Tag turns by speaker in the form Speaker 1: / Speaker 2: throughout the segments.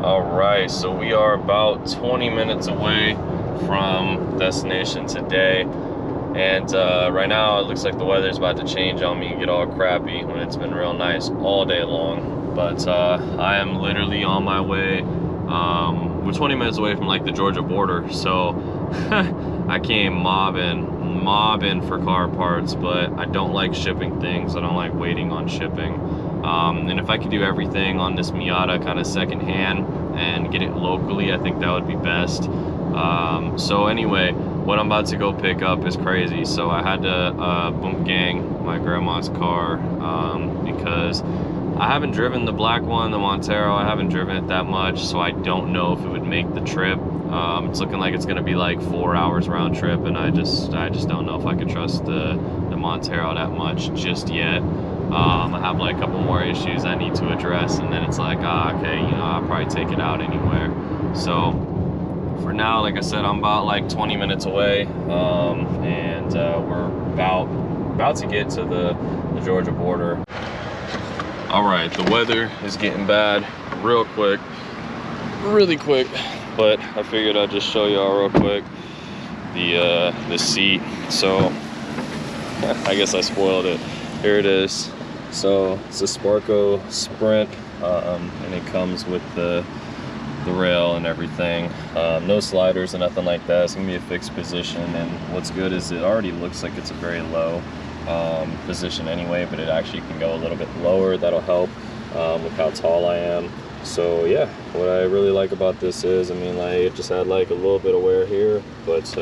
Speaker 1: All right, so we are about 20 minutes away from destination today, and right now it looks like the weather's about to change on me and get all crappy when it's been real nice all day long. But I am literally on my way. We're 20 minutes away from like the Georgia border, so I came mobbing for car parts, but I don't like shipping things. I don't like waiting on shipping. And if I could do everything on this Miata kind of secondhand and get it locally, I think that would be best. So anyway, what I'm about to go pick up is crazy. So I had to boom gang my grandma's car because I haven't driven the black one, the Montero. I haven't driven it that much, so I don't know if it would make the trip. It's looking like it's gonna be like 4 hours round trip, and I just don't know if I could trust the Montero that much just yet. I have like a couple more issues I need to address, and then it's like, okay, you know, I'll probably take it out anywhere. So for now, like I said, I'm about like 20 minutes away, and we're about to get to the Georgia border. All right, the weather is getting bad really quick, but I figured I'd just show y'all real quick the seat. So I guess I spoiled it. Here it is. So it's a Sparco Sprint, and it comes with the rail and everything. No sliders and nothing like that. It's gonna be a fixed position, and what's good is it already looks like it's a very low position anyway, but it actually can go a little bit lower. That'll help with how tall I am. So yeah, what I really like about this is, I mean, like, it just had like a little bit of wear here, but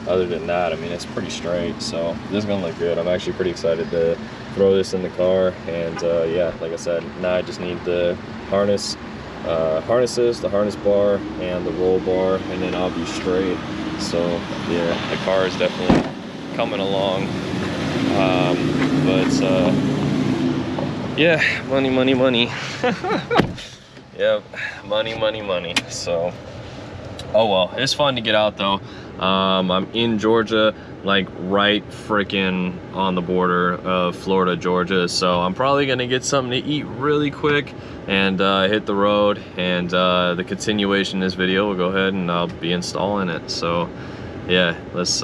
Speaker 1: other than that, I mean, it's pretty straight. So this is gonna look good. I'm actually pretty excited to throw this in the car, and yeah, like I said, now I just need the harnesses, the harness bar and the roll bar, and then I'll be straight. So yeah, the car is definitely coming along, but yeah, money. Yep, money. So oh well, it's fun to get out though. I'm in Georgia, like right freaking on the border of Florida, Georgia. So I'm probably gonna get something to eat really quick and hit the road. And the continuation of this video, we'll go ahead and I'll be installing it. So yeah, let's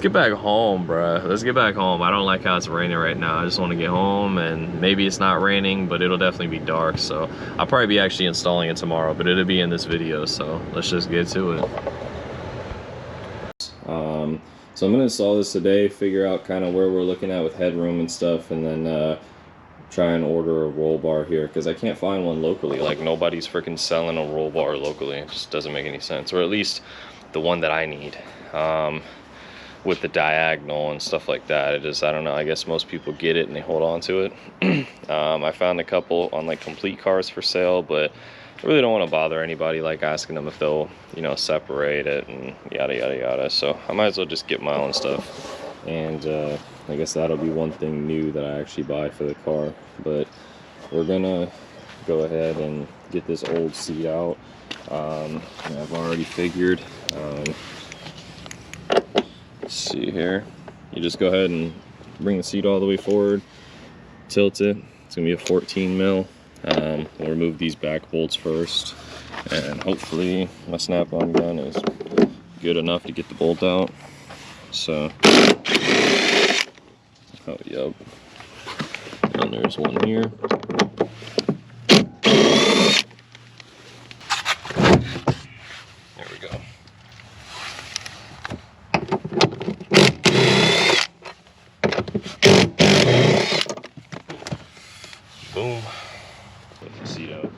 Speaker 1: get back home, bruh. Let's get back home. I don't like how it's raining right now. I just want to get home, and maybe it's not raining, but it'll definitely be dark. So I'll probably be actually installing it tomorrow, but it'll be in this video. So let's just get to it. So I'm gonna install this today, figure out kind of where we're looking at with headroom and stuff, and then try and order a roll bar here, because I can't find one locally. Like, nobody's freaking selling a roll bar locally. It just doesn't make any sense, or at least the one that I need. With the diagonal and stuff like that, it is, I don't know, I guess most people get it and they hold on to it. I found a couple on like complete cars for sale, but I really don't want to bother anybody like asking them if they'll, you know, separate it and yada. So I might as well just get my own stuff, and I guess that'll be one thing new that I actually buy for the car. But we're gonna go ahead and get this old seat out. I've already figured, let's see here, you just go ahead and bring the seat all the way forward, tilt it. It's gonna be a 14 mil. We'll remove these back bolts first, and hopefully my snap-on gun is good enough to get the bolt out. So, oh yep, and there's one here. There we go. Boom. Put the seat out.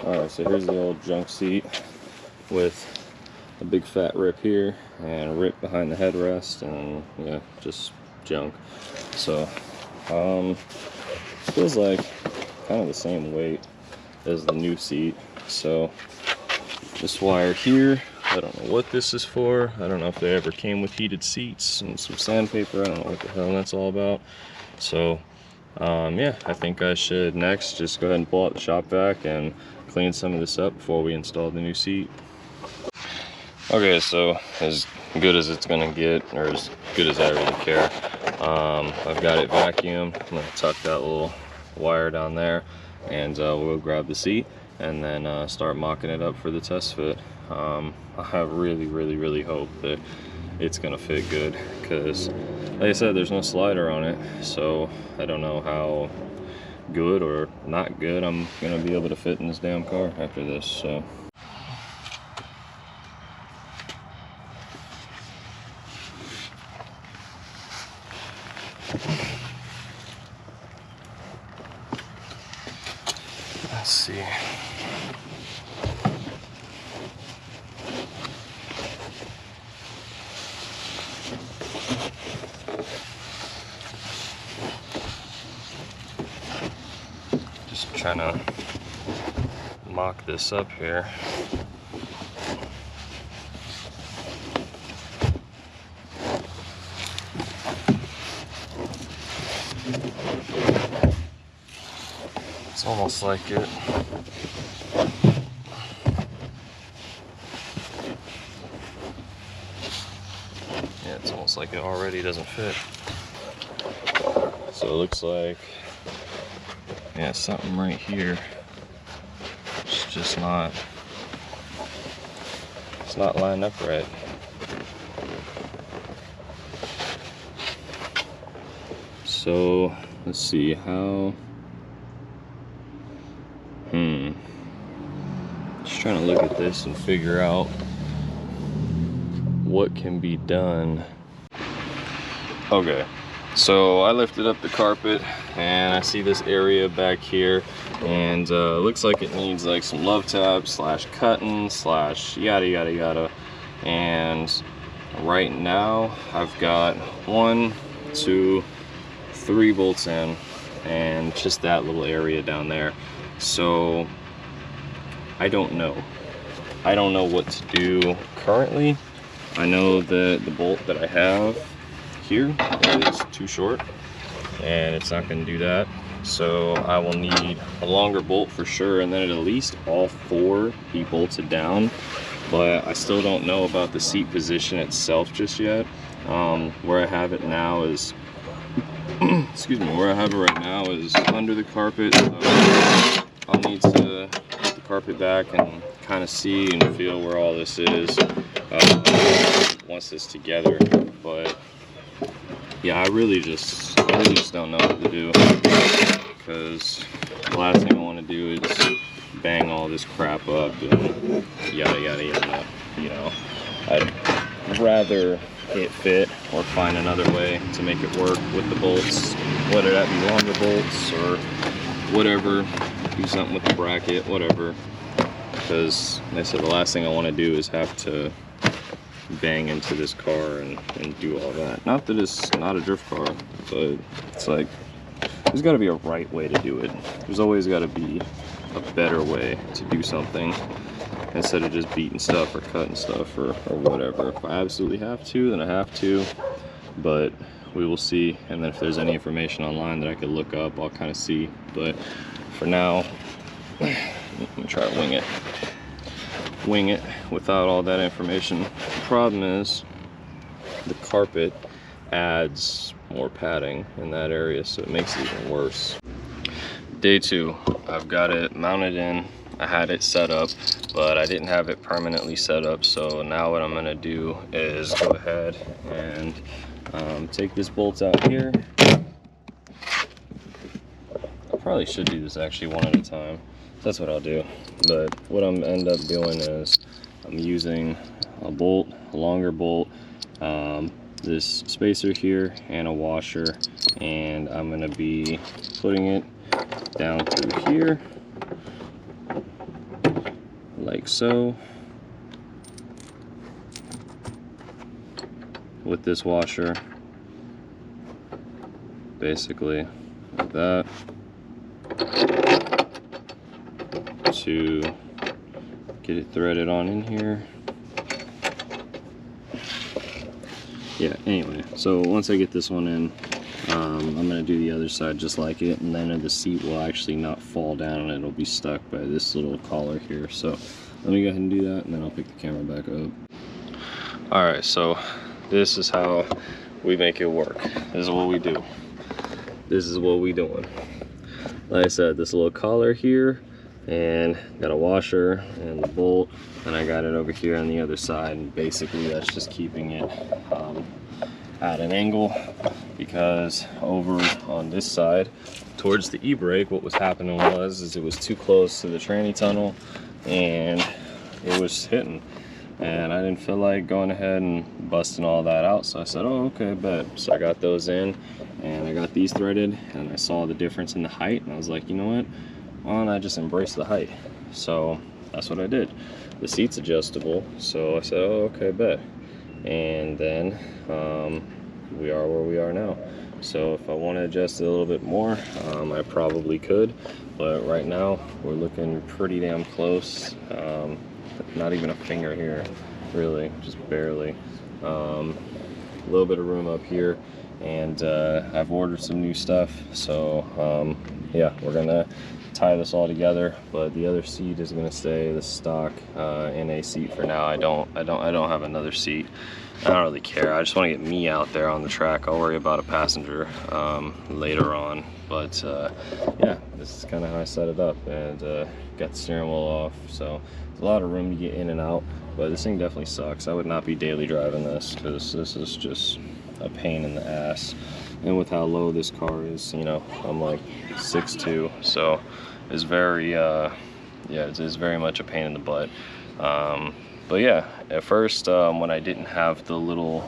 Speaker 1: Alright, so here's the old junk seat with a big fat rip here and a rip behind the headrest, and yeah, just junk. So feels like kind of the same weight as the new seat. So this wire here, I don't know what this is for. I don't know if they ever came with heated seats and some sandpaper. I don't know what the hell that's all about. So yeah, I think I should next just go ahead and pull out the shop vac and clean some of this up before we install the new seat. Okay, so as good as it's gonna get, or as good as I really care, I've got it vacuumed. I'm gonna tuck that little wire down there, and we'll grab the seat and then start mocking it up for the test fit. I really hope that it's gonna fit good, because like I said, there's no slider on it, so I don't know how good or not good I'm gonna be able to fit in this damn car after this. So let's see. Just trying to mock this up here. It's almost like it. Yeah, it's almost like it already doesn't fit. So it looks like, yeah, something right here. It's just not, it's not lined up right. So let's see how. Just trying to look at this and figure out what can be done. Okay, so I lifted up the carpet and I see this area back here, and looks like it needs like some love tabs slash cutting slash yada yada yada. And right now I've got 1, 2, 3 bolts in, and just that little area down there. So I don't know what to do currently. I know that the bolt that I have here is too short and it's not going to do that, so I will need a longer bolt for sure, and then at least all 4 be bolted down. But I still don't know about the seat position itself just yet. Where I have it now is excuse me, where I have it right now is under the carpet, so I'll need to put the carpet back and kind of see and feel where all this is once it's together. But yeah, I really just don't know what to do, because the last thing I want to do is bang all this crap up and yada yada yada. You know, I'd rather it fit or find another way to make it work with the bolts, whether that be longer bolts or whatever, do something with the bracket, whatever. Because like I said, the last thing I want to do is have to bang into this car and do all that. Not that it's not a drift car, but it's like there's got to be a right way to do it. There's always got to be a better way to do something, instead of just beating stuff or cutting stuff or whatever. If I absolutely have to, then I have to, but we will see. And then if there's any information online that I could look up, I'll kind of see. But for now, I'm gonna try to wing it without all that information. The problem is the carpet adds more padding in that area, so it makes it even worse. Day 2, I've got it mounted in. I had it set up, but I didn't have it permanently set up. So now what I'm gonna do is go ahead and take this bolt out here. I probably should do this actually one at a time. That's what I'll do. But what I'm end up doing is I'm using a bolt, a longer bolt, this spacer here, and a washer, and I'm gonna be putting it down through here like so, with this washer, basically like that, to get it threaded on in here. Yeah, anyway, so once I get this one in, I'm going to do the other side just like it, and then the seat will actually not fall down and it'll be stuck by this little collar here. So let me go ahead and do that, and then I'll pick the camera back up. All right, so this is how we make it work. This is what we do. This is what we doing. Like I said, this little collar here, and got a washer and the bolt, and I got it over here on the other side, and basically that's just keeping it at an angle, because over on this side towards the e-brake, what was happening was it was too close to the tranny tunnel and it was hitting, and I didn't feel like going ahead and busting all that out, so I said, oh, okay, bet. So I got those in and I got these threaded, and I saw the difference in the height, and I was like, you know what, why don't I just embrace the height? So that's what I did. The seat's adjustable, so I said, oh, okay, bet. And then we are where we are now. So if I want to adjust it a little bit more, I probably could, but right now we're looking pretty damn close. Not even a finger here, really, just barely. A little bit of room up here, and I've ordered some new stuff, so yeah, we're gonna tie this all together, but the other seat is going to stay the stock NA seat for now. I don't have another seat. I don't really care. I just want to get me out there on the track. I'll worry about a passenger later on, but yeah, this is kind of how I set it up, and got the steering wheel off, so there's a lot of room to get in and out, but this thing definitely sucks. I would not be daily driving this, because this is just a pain in the ass. And with how low this car is, you know, I'm like 6'2", so it's very, yeah, it is very much a pain in the butt. But yeah, at first, when I didn't have the little,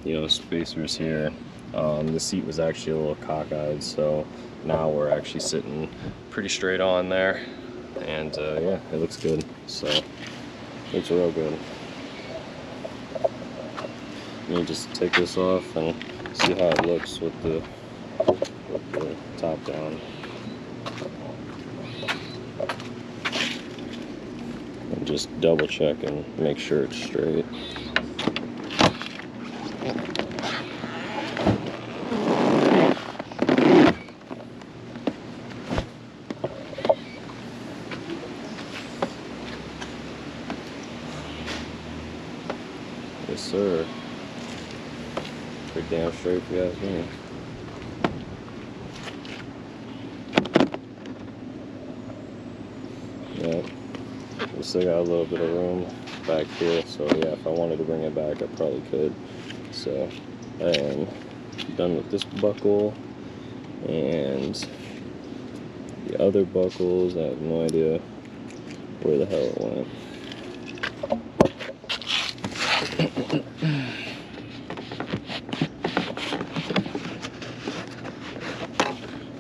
Speaker 1: you know, spacers here, the seat was actually a little cockeyed. So now we're actually sitting pretty straight on there, and yeah, it looks good. So it looks real good. You just take this off and see how it looks with the top down. And just double check and make sure it's straight. Yes, sir. Pretty damn straight if you ask me. Yeah, we still got a little bit of room back here, so yeah, if I wanted to bring it back, I probably could. So I am done with this buckle, and the other buckles, I have no idea where the hell it went.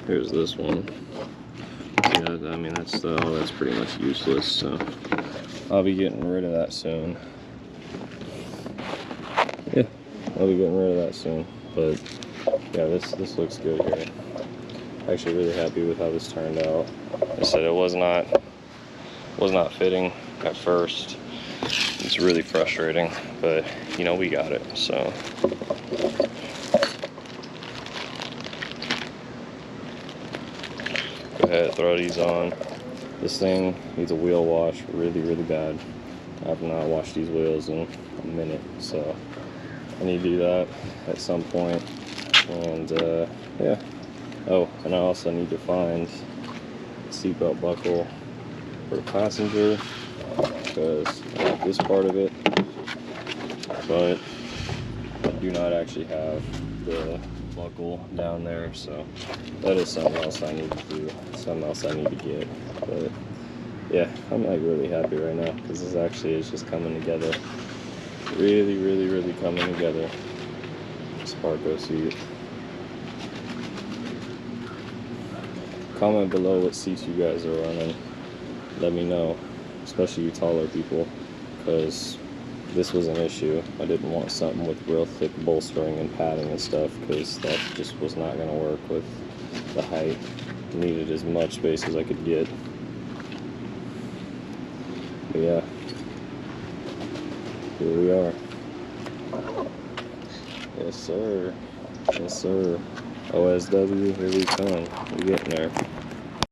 Speaker 1: Here's this one. Yeah, I mean, that's pretty much useless, so I'll be getting rid of that soon. Yeah, I'll be getting rid of that soon. But yeah, this looks good here. Actually really happy with how this turned out. I said it was not fitting at first. It's really frustrating, but you know, we got it, so. Go ahead, throw these on. This thing needs a wheel wash really, really bad. I have not washed these wheels in a minute, so I need to do that at some point. And yeah. Oh, and I also need to find a seatbelt buckle for the passenger, because I have this part of it, but I do not actually have the buckle down there, so that is something else I need to do, something else I need to get. But yeah, I'm like really happy right now, because this actually is just coming together, really, really, really coming together. Sparco seat. Comment below what seats you guys are running. Let me know, especially you taller people, because this was an issue. I didn't want something with real thick bolstering and padding and stuff, because that just was not going to work with the height. I needed as much space as I could get. But yeah, here we are. Yes, sir. Yes, sir. OSW, here we come. We're getting there.